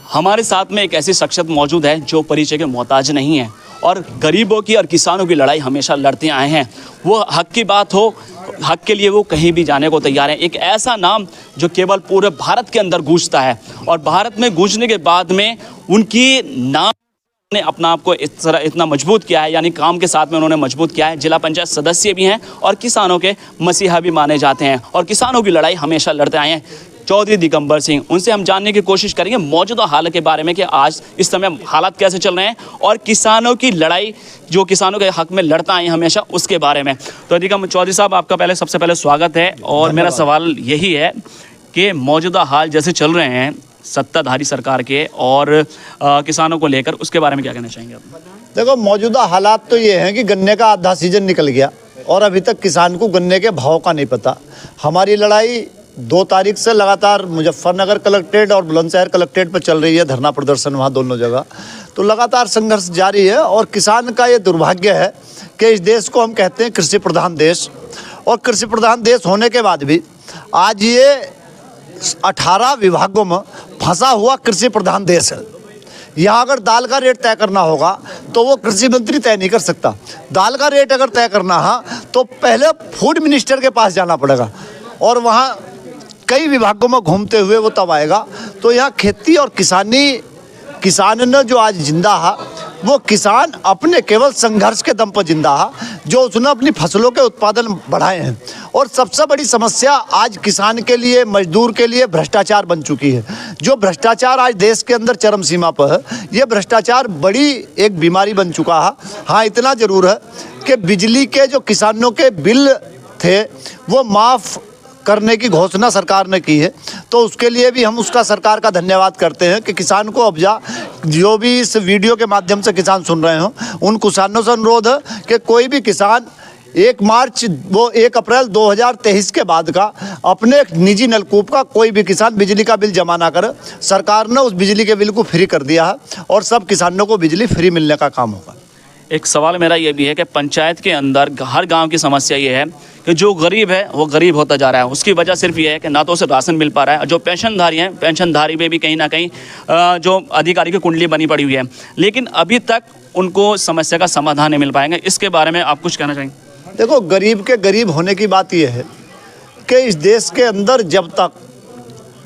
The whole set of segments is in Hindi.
हमारे साथ में एक ऐसी शख्सियत मौजूद है जो परिचय के मोहताज नहीं है और गरीबों की और किसानों की लड़ाई हमेशा लड़ते आए हैं। वो हक की बात हो, हक के लिए वो कहीं भी जाने को तैयार है। एक ऐसा नाम जो केवल पूरे भारत के अंदर गूंजता है और भारत में गूंजने के बाद में उनकी नाम ने अपना आप को इस तरह इतना मजबूत किया है, यानी काम के साथ में उन्होंने मजबूत किया है। जिला पंचायत सदस्य भी हैं और किसानों के मसीहा भी माने जाते हैं और किसानों की लड़ाई हमेशा लड़ते आए हैं। चौधरी दिगंबर सिंह, उनसे हम जानने की कोशिश करेंगे मौजूदा हाल के बारे में कि आज इस समय हालात कैसे चल रहे हैं और किसानों की लड़ाई जो किसानों के हक में लड़ता आए हमेशा उसके बारे में। तो दिगंबर चौधरी साहब, आपका सबसे पहले स्वागत है और मेरा सवाल यही है कि मौजूदा हाल जैसे चल रहे हैं सत्ताधारी सरकार के और किसानों को लेकर, उसके बारे में क्या कहना चाहेंगे आप? देखो, मौजूदा हालात तो ये हैं कि गन्ने का आधा सीजन निकल गया और अभी तक किसान को गन्ने के भाव का नहीं पता। हमारी लड़ाई 2 तारीख से लगातार मुजफ्फरनगर कलेक्ट्रेट और बुलंदशहर कलेक्ट्रेट पर चल रही है, धरना प्रदर्शन वहाँ दोनों जगह। तो लगातार संघर्ष जारी है और किसान का ये दुर्भाग्य है कि इस देश को हम कहते हैं कृषि प्रधान देश, और कृषि प्रधान देश होने के बाद भी आज ये 18 विभागों में फंसा हुआ कृषि प्रधान देश है। यहाँ अगर दाल का रेट तय करना होगा तो वो कृषि मंत्री तय नहीं कर सकता। दाल का रेट अगर तय करना है तो पहले फूड मिनिस्टर के पास जाना पड़ेगा और वहाँ कई विभागों में घूमते हुए वो तब आएगा। तो यहाँ खेती और किसान ने जो आज जिंदा है वो किसान अपने केवल संघर्ष के दम पर जिंदा है, जो उसने अपनी फसलों के उत्पादन बढ़ाए हैं। और सबसे बड़ी समस्या आज किसान के लिए, मजदूर के लिए भ्रष्टाचार बन चुकी है। जो भ्रष्टाचार आज देश के अंदर चरम सीमा पर है, ये भ्रष्टाचार बड़ी एक बीमारी बन चुका है। हाँ, इतना ज़रूर है कि बिजली के जो किसानों के बिल थे वो माफ़ करने की घोषणा सरकार ने की है, तो उसके लिए भी हम उसका सरकार का धन्यवाद करते हैं कि किसान को अफजा, जो भी इस वीडियो के माध्यम से किसान सुन रहे हो उन किसानों से अनुरोध है कि कोई भी किसान 1 अप्रैल 2023 के बाद का अपने निजी नलकूप का कोई भी किसान बिजली का बिल जमा ना करे। सरकार ने उस बिजली के बिल को फ्री कर दिया है और सब किसानों को बिजली फ्री मिलने का काम होगा। एक सवाल मेरा ये भी है कि पंचायत के अंदर हर गांव की समस्या ये है कि जो गरीब है वो गरीब होता जा रहा है। उसकी वजह सिर्फ ये है कि ना तो उसे राशन मिल पा रहा है, जो पेंशनधारी हैं पेंशनधारी में भी कहीं ना कहीं जो अधिकारी की कुंडली बनी पड़ी हुई है, लेकिन अभी तक उनको समस्या का समाधान नहीं मिल पाएंगे। इसके बारे में आप कुछ कहना चाहेंगे? देखो, गरीब के गरीब होने की बात यह है कि इस देश के अंदर जब तक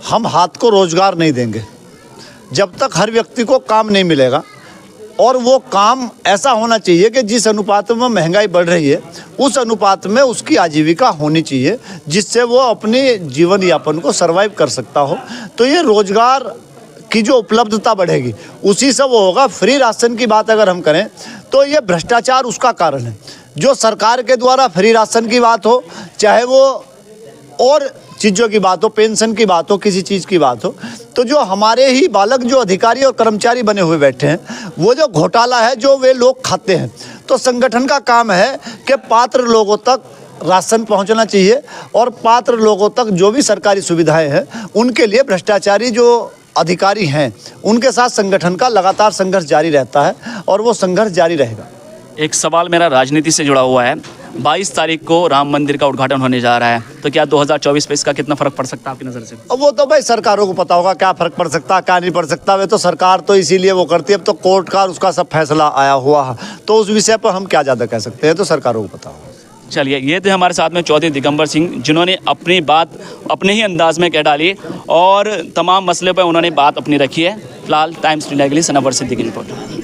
हम हाथ को रोजगार नहीं देंगे, जब तक हर व्यक्ति को काम नहीं मिलेगा, और वो काम ऐसा होना चाहिए कि जिस अनुपात में महंगाई बढ़ रही है उस अनुपात में उसकी आजीविका होनी चाहिए, जिससे वो अपने जीवन यापन को सर्वाइव कर सकता हो। तो ये रोजगार की जो उपलब्धता बढ़ेगी उसी से वो होगा। फ्री राशन की बात अगर हम करें तो ये भ्रष्टाचार उसका कारण है। जो सरकार के द्वारा फ्री राशन की बात हो, चाहे वो और चीज़ों की बात हो, पेंशन की बात हो, किसी चीज़ की बात हो, तो जो हमारे ही बालक जो अधिकारी और कर्मचारी बने हुए बैठे हैं, वो जो घोटाला है जो वे लोग खाते हैं। तो संगठन का काम है कि पात्र लोगों तक राशन पहुंचना चाहिए और पात्र लोगों तक जो भी सरकारी सुविधाएं हैं उनके लिए भ्रष्टाचारी जो अधिकारी हैं उनके साथ संगठन का लगातार संघर्ष जारी रहता है और वो संघर्ष जारी रहेगा। एक सवाल मेरा राजनीति से जुड़ा हुआ है। 22 तारीख को राम मंदिर का उद्घाटन होने जा रहा है, तो क्या 2024 पे इसका कितना फर्क पड़ सकता है आपकी नज़र से? अब वो तो भाई सरकारों को पता होगा क्या फ़र्क पड़ सकता है क्या नहीं पड़ सकता। वे तो सरकार तो इसीलिए वो करती है, अब तो कोर्ट का उसका सब फैसला आया हुआ है, तो उस विषय पर हम क्या ज़्यादा कह सकते हैं, तो सरकारों को पता होगा। चलिए, ये थे हमारे साथ में चौधरी दिगंबर सिंह, जिन्होंने अपनी बात अपने ही अंदाज में कह डाली और तमाम मसले पर उन्होंने बात अपनी रखी है। फिलहाल टाइम्स इंडिया के लिए सनावर सिद्दीकी की रिपोर्ट।